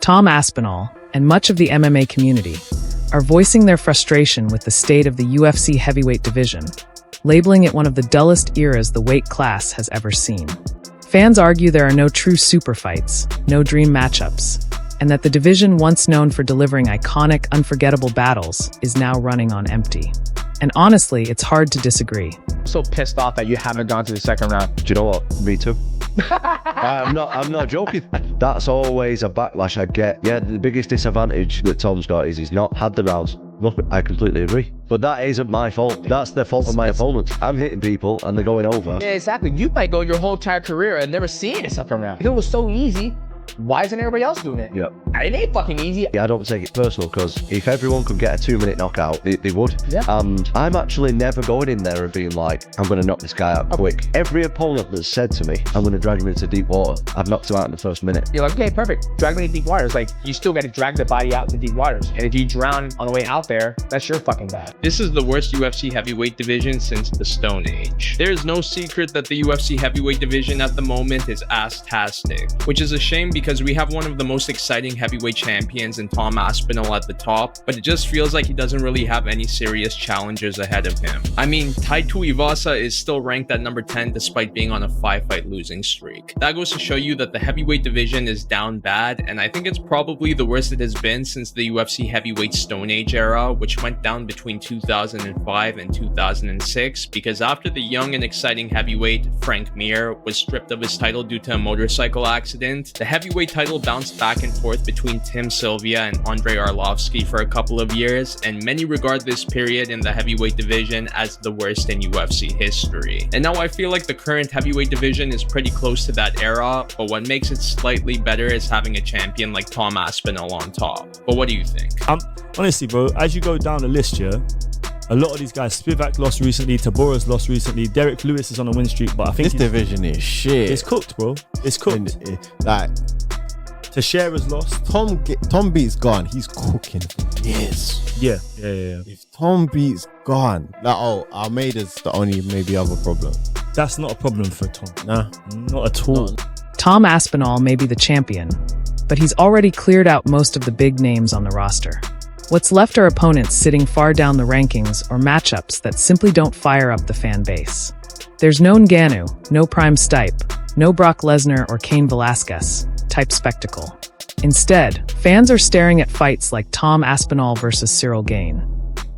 Tom Aspinall, and much of the MMA community, are voicing their frustration with the state of the UFC heavyweight division, labeling it one of the dullest eras the weight class has ever seen. Fans argue there are no true super fights, no dream matchups, and that the division once known for delivering iconic, unforgettable battles is now running on empty. And honestly, it's hard to disagree. I'm so pissed off that you haven't gone to the second round. Do you know what? Me too. I'm not joking. That's always a backlash I get. Yeah, the biggest disadvantage that Tom's got is he's not had the rounds. Look, I completely agree. But that isn't my fault. That's the fault of my opponents. I'm hitting people and they're going over. Yeah, exactly. You might go your whole entire career and never seen a second round. If it was so easy, why isn't everybody else doing it? Yep. It ain't fucking easy. Yeah, I don't take it personal, because if everyone could get a 2-minute knockout, they would. Yeah. And I'm actually never going in there and being like, I'm going to knock this guy out quick. Every opponent that's said to me, I'm going to drag him into deep water, I've knocked him out in the first minute. You're like, okay, perfect. Drag me in deep waters. Like, you still got to drag the body out into deep waters. And if you drown on the way out there, that's your fucking bad. This is the worst UFC heavyweight division since the Stone Age. There is no secret that the UFC heavyweight division at the moment is ass-tastic, which is a shame because we have one of the most exciting heavyweight champions in Tom Aspinall at the top, but it just feels like he doesn't really have any serious challengers ahead of him. I mean, Taito Iwasa is still ranked at number 10 despite being on a 5-fight losing streak. That goes to show you that the heavyweight division is down bad, and I think it's probably the worst it has been since the UFC heavyweight Stone Age era, which went down between 2005 and 2006, because after the young and exciting heavyweight Frank Mir was stripped of his title due to a motorcycle accident, the heavyweight title bounced back and forth between Tim Sylvia and Andrei Arlovsky for a couple of years, and many regard this period in the heavyweight division as the worst in UFC history. And now I feel like the current heavyweight division is pretty close to that era, but what makes it slightly better is having a champion like Tom Aspinall on top. But what do you think? Honestly, bro, as you go down the list here, a lot of these guys, Spivak lost recently, Tabora's lost recently, Derek Lewis is on a win streak, but I think this division is shit. It's cooked, bro. It's cooked. Like, Teixeira's lost. Tom B's gone. He's cooking for years. Yeah. If Tom B's gone, Almeida's the only maybe other problem. That's not a problem for Tom. Nah, not at all. Tom Aspinall may be the champion, but he's already cleared out most of the big names on the roster. What's left are opponents sitting far down the rankings or matchups that simply don't fire up the fan base. There's no Ngannou, no Prime Stipe, no Brock Lesnar or Cain Velasquez type spectacle. Instead, fans are staring at fights like Tom Aspinall versus Cyril Gane.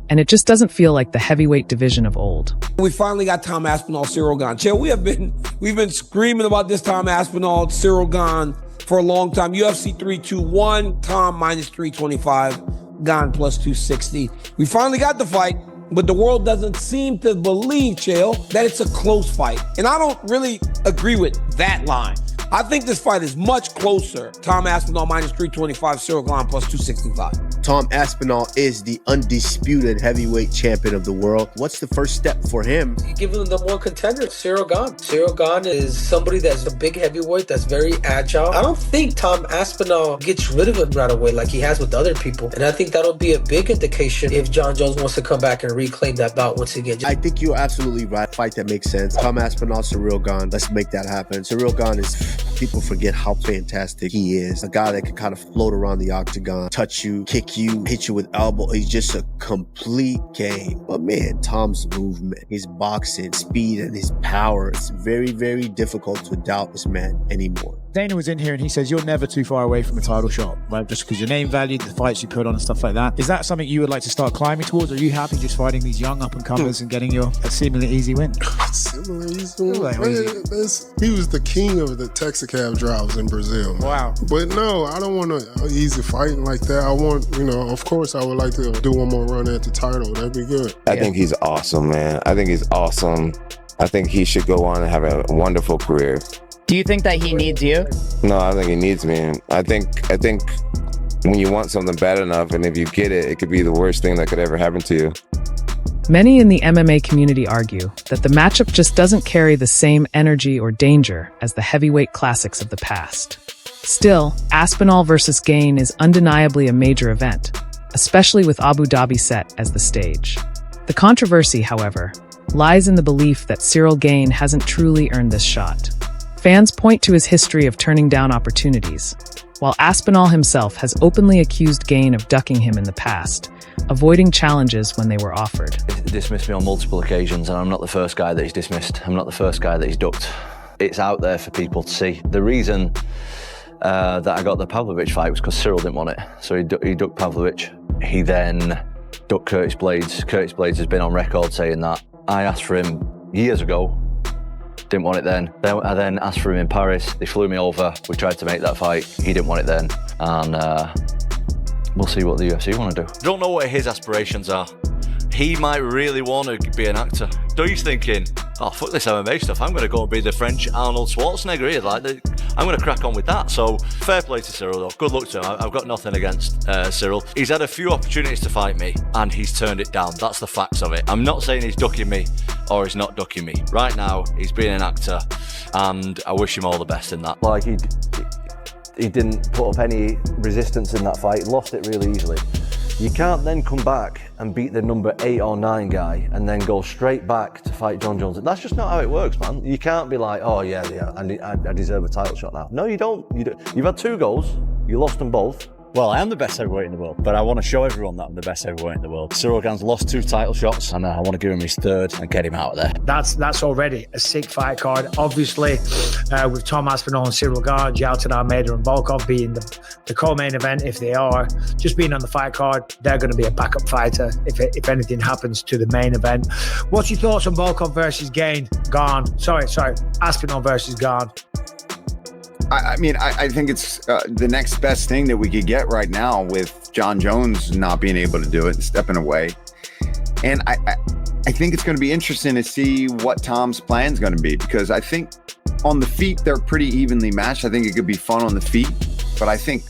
And it just doesn't feel like the heavyweight division of old. We finally got Tom Aspinall, Cyril Gane. Chill, we've been screaming about this Tom Aspinall, Cyril Gane for a long time. UFC 321, Tom minus 325, Gane plus 260. We finally got the fight, but the world doesn't seem to believe, Chill, that it's a close fight. And I don't really agree with that line. I think this fight is much closer. Tom Aspinall minus 325, Cyril Gane plus 265. Tom Aspinall is the undisputed heavyweight champion of the world. What's the first step for him? You give him the one contender, Cyril Gane. Cyril Gane is somebody that's a big heavyweight, that's very agile. I don't think Tom Aspinall gets rid of him right away like he has with other people. And I think that'll be a big indication if John Jones wants to come back and reclaim that bout once again. I think you're absolutely right. Fight that makes sense. Tom Aspinall, Cyril Gane. Let's make that happen. Cyril Gane is... People forget how fantastic he is. A guy that can kind of float around the octagon, touch you, kick you, hit you with elbow. He's just a complete game. But man, Tom's movement, his boxing, speed, and his power, it's very, very difficult to doubt this man anymore. Dana was in here and he says you're never too far away from a title shot, right? Just because your name valued, the fights you put on and stuff like that. Is that something you would like to start climbing towards? Or are you happy just fighting these young up-and-comers and getting your seemingly easy win? Seemingly easy win? He was the king of the Texacab drives in Brazil. Man. Wow. But no, I don't want an easy fighting like that. I want, of course I would like to do one more run at the title. That'd be good. I think he's awesome, man. I think he's awesome. I think he should go on and have a wonderful career. Do you think that he needs you? No, I think he needs me. I think when you want something bad enough, and if you get it, it could be the worst thing that could ever happen to you. Many in the MMA community argue that the matchup just doesn't carry the same energy or danger as the heavyweight classics of the past. Still, Aspinall versus Gane is undeniably a major event, especially with Abu Dhabi set as the stage. The controversy, however, lies in the belief that Cyril Gane hasn't truly earned this shot. Fans point to his history of turning down opportunities, while Aspinall himself has openly accused Gane of ducking him in the past, avoiding challenges when they were offered. He's dismissed me on multiple occasions, and I'm not the first guy that he's dismissed. I'm not the first guy that he's ducked. It's out there for people to see. The reason that I got the Pavlovich fight was because Cyril didn't want it. So he ducked Pavlovich. He then ducked Curtis Blades. Curtis Blades has been on record saying that. I asked for him years ago. Didn't want it then. I then asked for him in Paris. They flew me over. We tried to make that fight. He didn't want it then. And we'll see what the UFC want to do. Don't know what his aspirations are. He might really want to be an actor. So he's thinking, oh, fuck this MMA stuff. I'm going to go and be the French Arnold Schwarzenegger here. I'm going to crack on with that. So fair play to Cyril, though. Good luck to him. I've got nothing against Cyril. He's had a few opportunities to fight me, and he's turned it down. That's the facts of it. I'm not saying he's ducking me or he's not ducking me. Right now, he's being an actor, and I wish him all the best in that. Like, he didn't put up any resistance in that fight. Lost it really easily. You can't then come back and beat the number 8 or 9 guy and then go straight back to fight John Jones. That's just not how it works, man. You can't be like, oh yeah, I deserve a title shot now. No, you don't. You've had 2 goals. You lost them both. Well, I am the best heavyweight in the world, but I want to show everyone that I'm the best heavyweight in the world. Cyril Gane's lost 2 title shots, and I want to give him his 3rd and get him out of there. That's already a sick fight card. Obviously, with Tom Aspinall and Cyril Gane, Jailton Almeida and Volkov being the co-main event, if they are, just being on the fight card, they're going to be a backup fighter if anything happens to the main event. What's your thoughts on Volkov versus Gane? Sorry, Aspinall versus Gane. I mean, I think it's the next best thing that we could get right now with John Jones not being able to do it and stepping away. And I think it's going to be interesting to see what Tom's plan is going to be, because I think on the feet, they're pretty evenly matched. I think it could be fun on the feet, but I think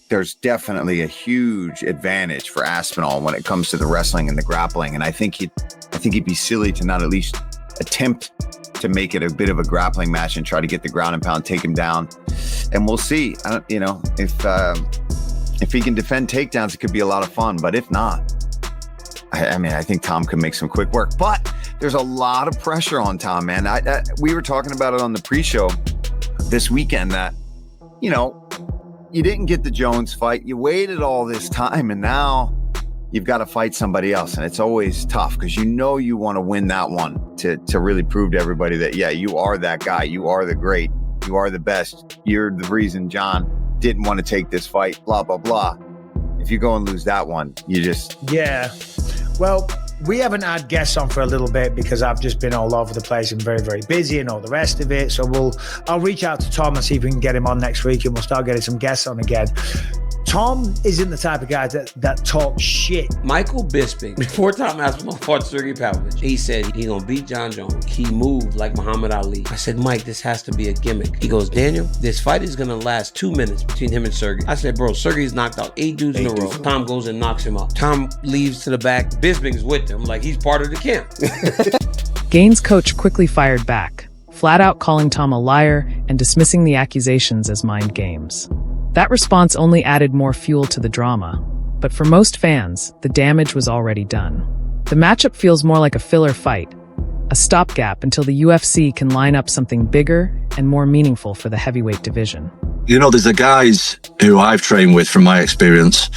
there's definitely a huge advantage for Aspinall when it comes to the wrestling and the grappling. And I think he'd be silly to not at least attempt to make it a bit of a grappling match and try to get the ground and pound, take him down. And we'll see. If he can defend takedowns, it could be a lot of fun. But if not, I think Tom can make some quick work. But there's a lot of pressure on Tom, man. We were talking about it on the pre-show this weekend that, you didn't get the Jones fight. You waited all this time, and now you've got to fight somebody else. And it's always tough because you want to win that one to really prove to everybody that, yeah, you are that guy. You are the great. You are the best. You're the reason John didn't want to take this fight, blah, blah, blah. If you go and lose that one, you just... Yeah. Well, we haven't had guests on for a little bit because I've just been all over the place and very, very busy and all the rest of it. So I'll reach out to Tom and see if we can get him on next week, and we'll start getting some guests on again. Tom isn't the type of guy that talks shit. Michael Bisping, before Tom Aspinall fought Sergey Pavlovich, he said he's going to beat John Jones. He moved like Muhammad Ali. I said, Mike, this has to be a gimmick. He goes, Daniel, this fight is going to last 2 minutes between him and Sergey. I said, bro, Sergey's knocked out 8 dudes in a row. Tom goes and knocks him out. Tom leaves to the back. Bisping's with him like he's part of the camp. Gane's coach quickly fired back, flat out calling Tom a liar and dismissing the accusations as mind games. That response only added more fuel to the drama, but for most fans, the damage was already done. The matchup feels more like a filler fight, a stopgap until the UFC can line up something bigger and more meaningful for the heavyweight division. There's the guys who I've trained with from my experience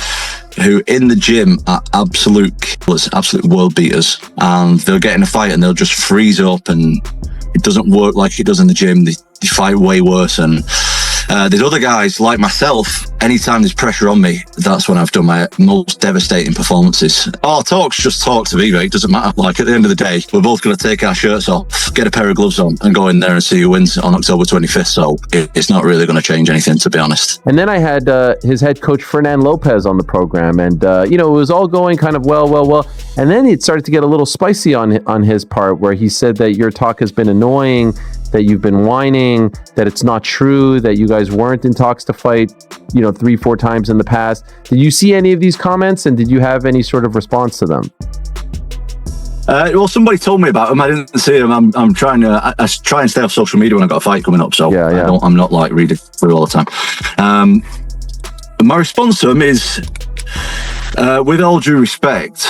who in the gym are absolute killers, absolute world beaters, and they'll get in a fight and they'll just freeze up and it doesn't work like it does in the gym. They fight way worse. And there's other guys like myself, anytime there's pressure on me, that's when I've done my most devastating performances. Talk's just talk to me, right? It doesn't matter. Like at the end of the day, we're both going to take our shirts off, get a pair of gloves on and go in there and see who wins on October 25th. So it's not really going to change anything, to be honest. And then I had his head coach, Fernand Lopez, on the program. And, it was all going kind of well. And then it started to get a little spicy on his part, where he said that your talk has been annoying, that you've been whining, that it's not true, that you guys weren't in talks to fight, 3-4 times in the past. Did you see any of these comments, and did you have any sort of response to them? Well, somebody told me about them. I didn't see them. I'm trying to. I try and stay off social media when I've got a fight coming up. So yeah. I'm not like reading through all the time. My response to them is, with all due respect,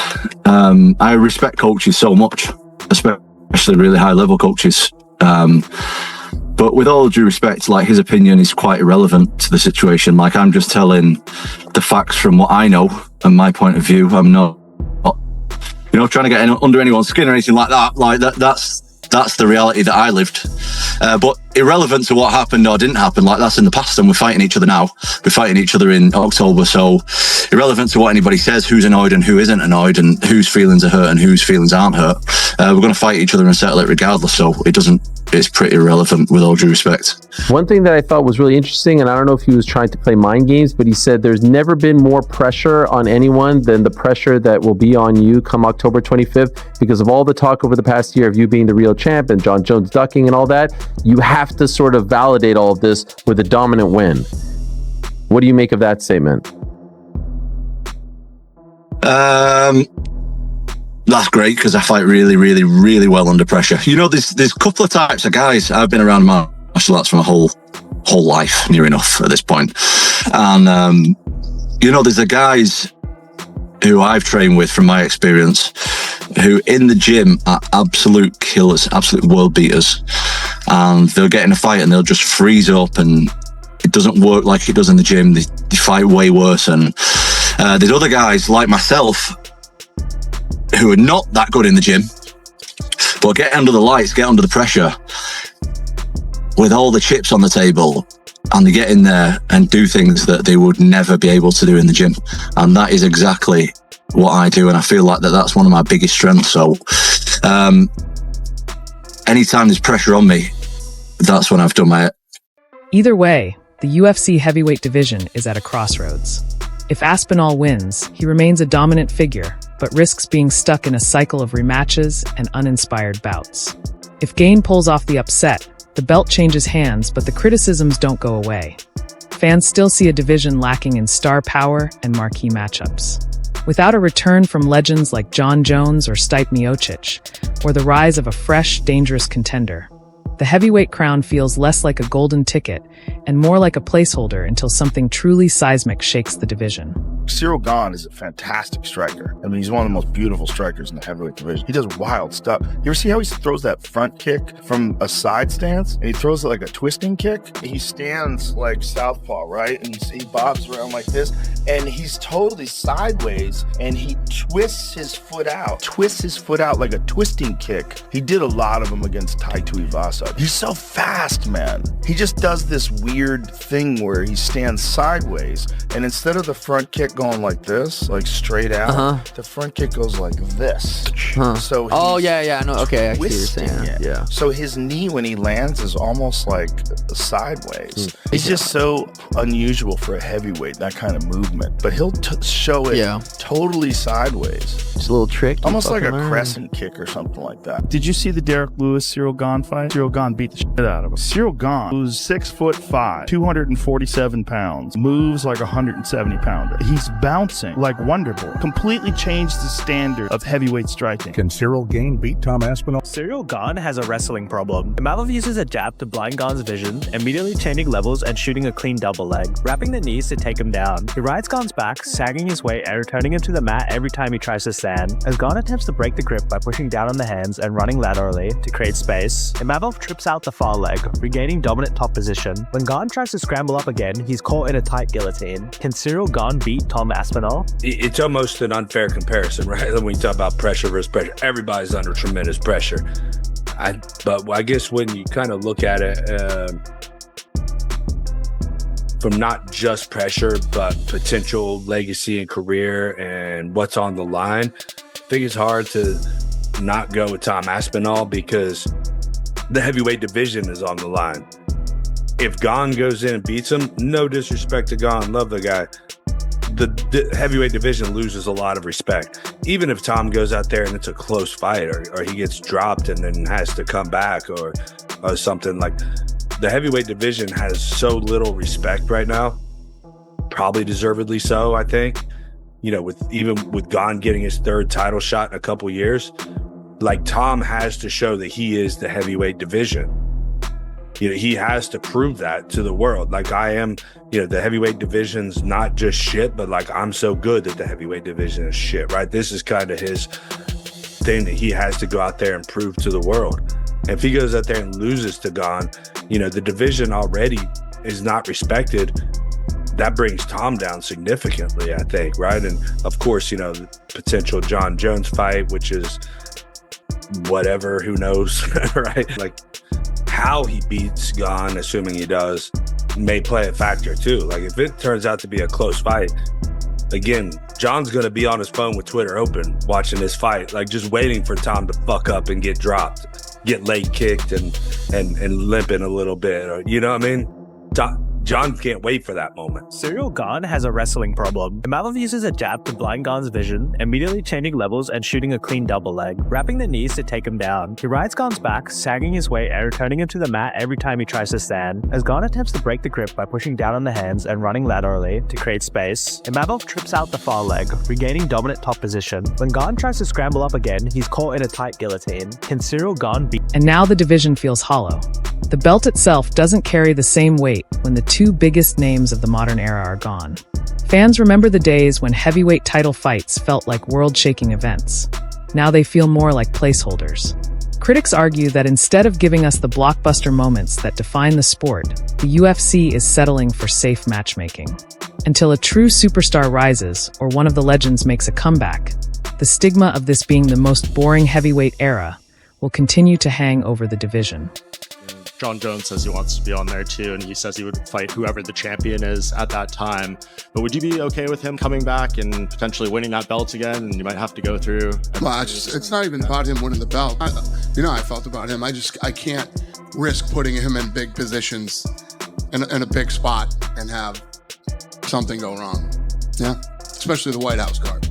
I respect coaches so much, especially really high level coaches. But But with all due respect, like, his opinion is quite irrelevant to the situation. Like, I'm just telling the facts from what I know and my point of view. I'm not trying to get under anyone's skin or anything like that. Like, that's the reality that I lived. But irrelevant to what happened or didn't happen, like, that's in the past, and we're fighting each other now. We're fighting each other in October, so irrelevant to what anybody says, who's annoyed and who isn't annoyed, and whose feelings are hurt and whose feelings aren't hurt. We're going to fight each other and settle it regardless, so it's pretty irrelevant with all due respect. One thing that I thought was really interesting, and I don't know if he was trying to play mind games, but he said there's never been more pressure on anyone than the pressure that will be on you come October 25th because of all the talk over the past year of you being the real champ and John Jones ducking and all that. You have to sort of validate all of this with a dominant win. What do you make of that statement? That's great, because I fight really, really, really well under pressure. There's a couple of types of guys. I've been around martial arts for my whole life, near enough at this point. And, there's the guys who I've trained with, from my experience, who in the gym are absolute killers, absolute world beaters. And they'll get in a fight and they'll just freeze up, and it doesn't work like it does in the gym. They fight way worse. And there's other guys like myself who are not that good in the gym, but get under the lights, get under the pressure with all the chips on the table, and they get in there and do things that they would never be able to do in the gym. And that is exactly what I do, and I feel like that's one of my biggest strengths. So anytime there's pressure on me, that's when I've done my... Either way, the UFC heavyweight division is at a crossroads. If Aspinall wins, he remains a dominant figure, but risks being stuck in a cycle of rematches and uninspired bouts. If Gane pulls off the upset, the belt changes hands, but the criticisms don't go away. Fans still see a division lacking in star power and marquee matchups. Without a return from legends like John Jones or Stipe Miocic, or the rise of a fresh, dangerous contender, the heavyweight crown feels less like a golden ticket and more like a placeholder until something truly seismic shakes the division. Ciryl Gane is a fantastic striker. I mean, he's one of the most beautiful strikers in the heavyweight division. He does wild stuff. You ever see how he throws that front kick from a side stance? And he throws it like a twisting kick. He stands like southpaw, right? And he bobs around like this. And he's totally sideways, and he twists his foot out like a twisting kick. He did a lot of them against Tai Tuivasa. He's so fast, man. He just does this weird thing where he stands sideways, and instead of the front kick going like this, like straight out, the front kick goes like this. So I know. Okay, I see what you're saying. Yeah. So his knee when he lands is almost like sideways. It's just so unusual for a heavyweight, that kind of movement. But he'll show it totally sideways. Just a little trick. Almost like a crescent kick or something like that. Did you see the Derek Lewis-Ciryl Gane fight? Ciryl Gane beat the shit out of him. Ciryl Gane, who's 6'5", 247 pounds, moves like a 170-pounder. He's bouncing like Wonderboy. Completely changed the standard of heavyweight striking. Can Ciryl Gane beat Tom Aspinall? Ciryl Gane has a wrestling problem. Imavov uses a jab to blind Gane's vision, immediately changing levels and shooting a clean double leg, wrapping the knees to take him down. He rides Gane's back, sagging his weight and returning him to the mat every time he tries to stand, as Gane attempts to break the grip by pushing down on the hands and running laterally to create space. Imavov trips out the far leg, regaining dominant top position. When Gane tries to scramble up again, he's caught in a tight guillotine. Can Ciryl Gane beat Tom Aspinall? It's almost an unfair comparison, right? When you talk about pressure versus pressure, everybody's under tremendous pressure. But I guess when you kind of look at it from not just pressure, but potential legacy and career and what's on the line, I think it's hard to not go with Tom Aspinall because the heavyweight division is on the line. If Gane goes in and beats him, no disrespect to Gane, love the guy, the heavyweight division loses a lot of respect. Even if Tom goes out there and it's a close fight, or he gets dropped and then has to come back or something, like, the heavyweight division has so little respect right now, probably deservedly so, I think. With Gane getting his third title shot in a couple years, like, Tom has to show that he is the heavyweight division. He has to prove that to the world. Like, I am, the heavyweight division's not just shit, but like, I'm so good that the heavyweight division is shit, right? This is kind of his thing that he has to go out there and prove to the world. If he goes out there and loses to Gane, the division already is not respected. That brings Tom down significantly, I think, right? And of course, the potential John Jones fight, which is whatever, who knows, right? Like how he beats Gane, assuming he does, may play a factor too. Like if it turns out to be a close fight, again, John's going to be on his phone with Twitter open watching this fight, like just waiting for Tom to fuck up and get dropped, get leg kicked and limping a little bit. Or, you know what I mean? John can't wait for that moment. Ciryl Gane has a wrestling problem. Imavov uses a jab to blind Gane's vision, immediately changing levels and shooting a clean double leg, wrapping the knees to take him down. He rides Gane's back, sagging his weight and returning him to the mat every time he tries to stand. As Gane attempts to break the grip by pushing down on the hands and running laterally to create space, Imavov trips out the far leg, regaining dominant top position. When Gane tries to scramble up again, he's caught in a tight guillotine. Can Ciryl Gane beat? And now the division feels hollow. The belt itself doesn't carry the same weight when the two biggest names of the modern era are gone. Fans remember the days when heavyweight title fights felt like world-shaking events. Now they feel more like placeholders. Critics argue that instead of giving us the blockbuster moments that define the sport, the UFC is settling for safe matchmaking. Until a true superstar rises or one of the legends makes a comeback, the stigma of this being the most boring heavyweight era will continue to hang over the division. John Jones says he wants to be on there too, and he says he would fight whoever the champion is at that time. But would you be okay with him coming back and potentially winning that belt again? And you might have to go through. Well, it's not even about him winning the belt. I felt about him. I can't risk putting him in big positions in a big spot and have something go wrong. Yeah, especially the White House card.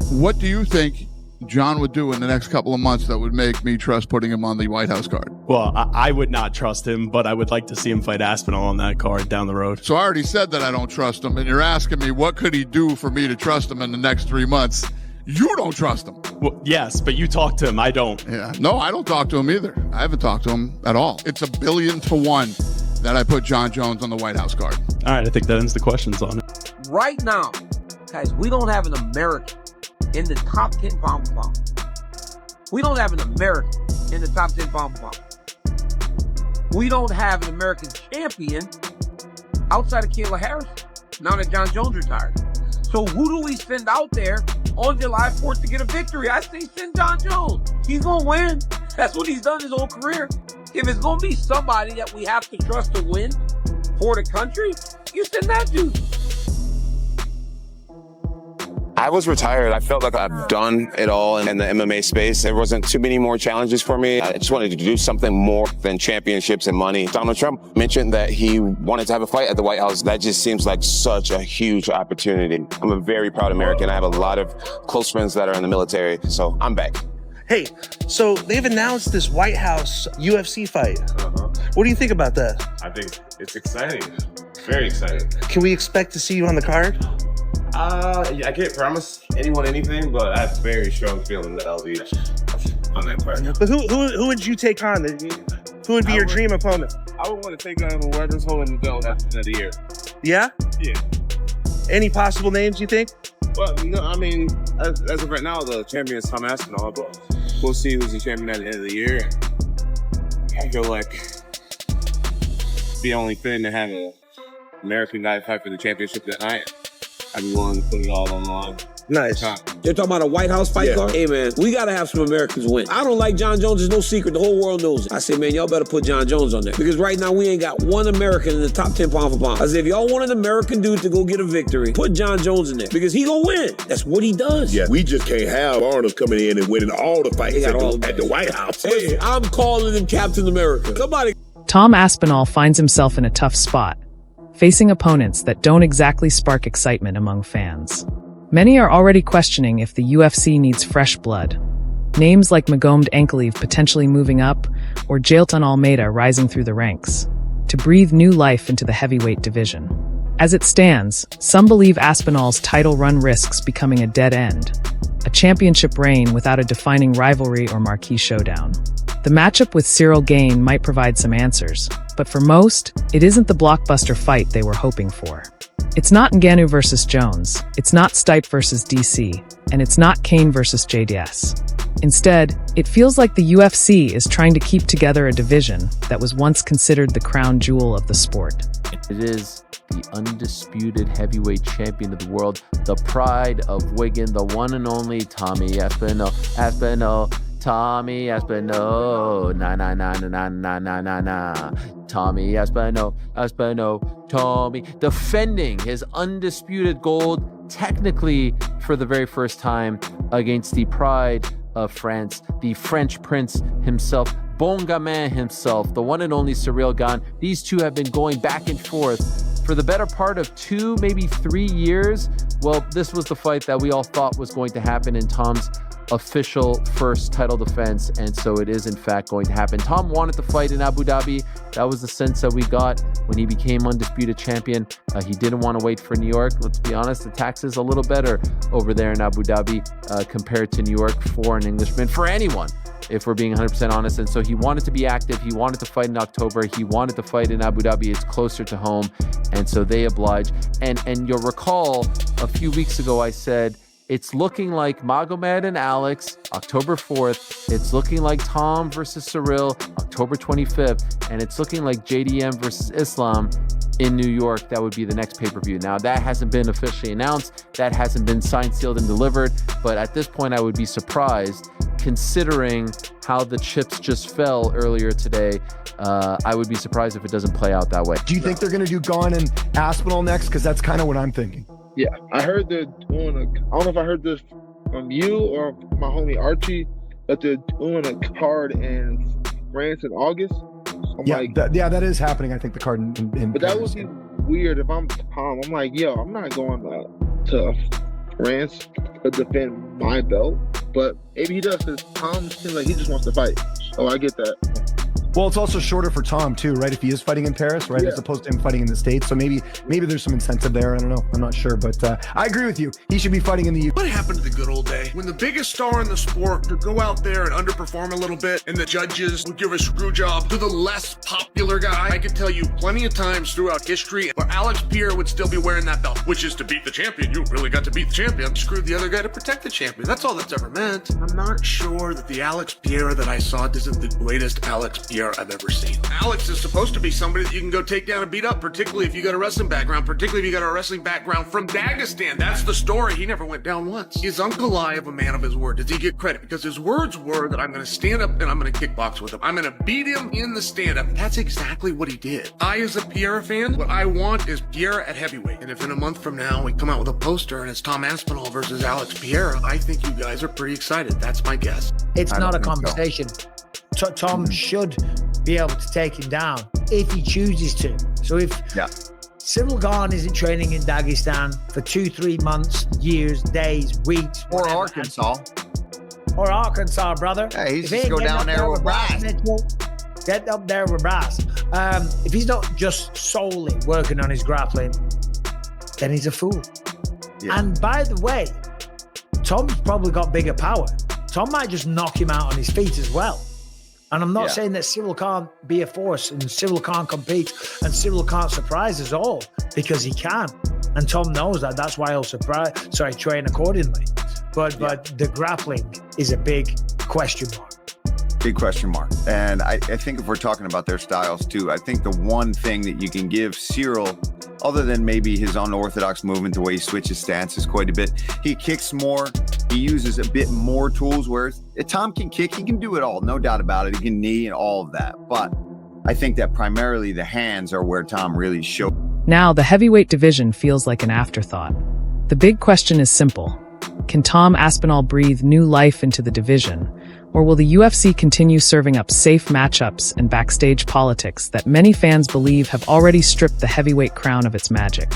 What do you think John would do in the next couple of months that would make me trust putting him on the White House card? Well, I would not trust him, but I would like to see him fight Aspinall on that card down the road. So I already said that I don't trust him, and you're asking me what could he do for me to trust him in the next 3 months. You don't trust him. Well, yes, but you talk to him. I don't. Yeah. No, I don't talk to him either. I haven't talked to him at all. It's 1,000,000,000 to 1 that I put John Jones on the White House card. All right, I think that ends the questions on it. Right now, guys, we don't have an American in the top 10 pound for pound. We don't have an American in the top 10 pound for pound. We don't have an American champion outside of Kayla Harris now that John Jones retired. So who do we send out there on July 4th to get a victory? I say send John Jones. He's going to win. That's what he's done his whole career. If it's going to be somebody that we have to trust to win for the country, you send that dude. I was retired. I felt like I've done it all in the MMA space. There wasn't too many more challenges for me. I just wanted to do something more than championships and money. Donald Trump mentioned that he wanted to have a fight at the White House. That just seems like such a huge opportunity. I'm a very proud American. I have a lot of close friends that are in the military, so I'm back. Hey, so they've announced this White House UFC fight. What do you think about that? I think it's exciting. Very exciting. Can we expect to see you on the card? I can't promise anyone anything, but I have very strong feeling that I'll be on that card. But who would you take on? Who would be your dream opponent? I would want to take on whoever's holding the belt at the end of the year. Yeah? Yeah. Any possible names you think? Well, no, I mean, as of right now, the champion is Tom Aspinall, but we'll see who's the champion at the end of the year. I feel like it'd be only fitting to have an American guy fight for the championship that night. I'd be willing to put it all on the line. Nice. They're talking about a White House fight card? Hey, man, we got to have some Americans win. I don't like John Jones. There's no secret. The whole world knows it. I say, man, y'all better put John Jones on there. Because right now, we ain't got one American in the top 10 pound for pound. I say, if y'all want an American dude to go get a victory, put John Jones in there. Because he gonna win. That's what he does. Yeah, we just can't have Arnold coming in and winning all the fights at the White House. Hey, I'm calling him Captain America. Somebody. Tom Aspinall finds himself in a tough spot, facing opponents that don't exactly spark excitement among fans. Many are already questioning if the UFC needs fresh blood. Names like Magomed Ankalaev potentially moving up, or Jailton Almeida rising through the ranks, to breathe new life into the heavyweight division. As it stands, some believe Aspinall's title run risks becoming a dead end, a championship reign without a defining rivalry or marquee showdown. The matchup with Ciryl Gane might provide some answers, but for most, it isn't the blockbuster fight they were hoping for. It's not Ngannou versus Jones, it's not Stipe versus DC, and it's not Kane versus JDS. Instead, it feels like the UFC is trying to keep together a division that was once considered the crown jewel of the sport. It is the undisputed heavyweight champion of the world, the pride of Wigan, the one and only Tommy Aspinall. Tommy Aspinall, na. Tommy Aspinall, Tommy, defending his undisputed gold, technically for the very first time against the pride of France, the French prince himself, Bon Gamin himself, the one and only Ciryl Gane. These two have been going back and forth for the better part of 2, maybe 3 years. Well, this was the fight that we all thought was going to happen in Tom's official first title defense, and so it is in fact going to happen. Tom wanted to fight in Abu Dhabi. That was the sense that we got when he became undisputed champion. He didn't want to wait for New York. Let's be honest, the tax is a little better over there in Abu Dhabi compared to New York for an Englishman, for anyone, if we're being 100% honest. And so he wanted to be active. He wanted to fight in October. He wanted to fight in Abu Dhabi. It's closer to home, and so they oblige. And you'll recall a few weeks ago I said, it's looking like Magomed and Alex, October 4th. It's looking like Tom versus Ciryl, October 25th. And it's looking like JDM versus Islam in New York. That would be the next pay-per-view. Now, that hasn't been officially announced. That hasn't been signed, sealed, and delivered. But at this point, I would be surprised, considering how the chips just fell earlier today. I would be surprised if it doesn't play out that way. Do you think they're going to do Gane and Aspinall next? Because that's kind of what I'm thinking. Yeah, I heard they're doing I don't know if I heard this from you or my homie Archie, that they're doing a card in France in August. That is happening. I think the card in but that would be weird if I'm Tom. I'm like, yo, I'm not going to France to defend my belt. But maybe he does, because Tom seems like he just wants to fight. So I get that. Well, it's also shorter for Tom too, right? If he is fighting in Paris, right, as opposed to him fighting in the States. So maybe there's some incentive there. I don't know. I'm not sure, but I agree with you. He should be fighting in the UK. What happened to the good old day when the biggest star in the sport could go out there and underperform a little bit, and the judges would give a screw job to the less popular guy? I could tell you plenty of times throughout history where Alex Pierre would still be wearing that belt, which is to beat the champion. You really got to beat the champion. Screwed the other guy to protect the champion. That's all that's ever meant. I'm not sure that the Alex Pierre that I saw isn't the greatest Alex Pierre I've ever seen. Alex is supposed to be somebody that you can go take down and beat up, particularly if you got a wrestling background, particularly if you got a wrestling background from Dagestan. That's the story. He never went down once. Is Uncle I a man of his word? Does he get credit? Because his words were that I'm going to stand up and I'm going to kickbox with him. I'm going to beat him in the stand-up. That's exactly what he did. I, as a Pierre fan, what I want is Pierre at heavyweight. And if in a month from now we come out with a poster and it's Tom Aspinall versus Alex Pierre, I think you guys are pretty excited. That's my guess. It's not a conversation. Tom should be able to take him down if he chooses to. So if Ciryl Gane isn't training in Dagestan for 2-3 months, years, days, weeks, or Arkansas, brother. Yeah, he's just go down there with Brass. Get up there with Brass. If he's not just solely working on his grappling, then he's a fool. Yeah. And by the way, Tom's probably got bigger power. Tom might just knock him out on his feet as well. And I'm not saying that Ciryl can't be a force and Ciryl can't compete and Ciryl can't surprise us all, because he can. And Tom knows that. That's why he'll train accordingly. But the grappling is a big question mark. Big question mark. And I think if we're talking about their styles too, I think the one thing that you can give Ciryl, other than maybe his unorthodox movement, the way he switches stances quite a bit, he kicks more, he uses a bit more tools, whereas Tom can kick, he can do it all, no doubt about it. He can knee and all of that. But I think that primarily the hands are where Tom really showed. Now, the heavyweight division feels like an afterthought. The big question is simple. Can Tom Aspinall breathe new life into the division? Or will the UFC continue serving up safe matchups and backstage politics that many fans believe have already stripped the heavyweight crown of its magic?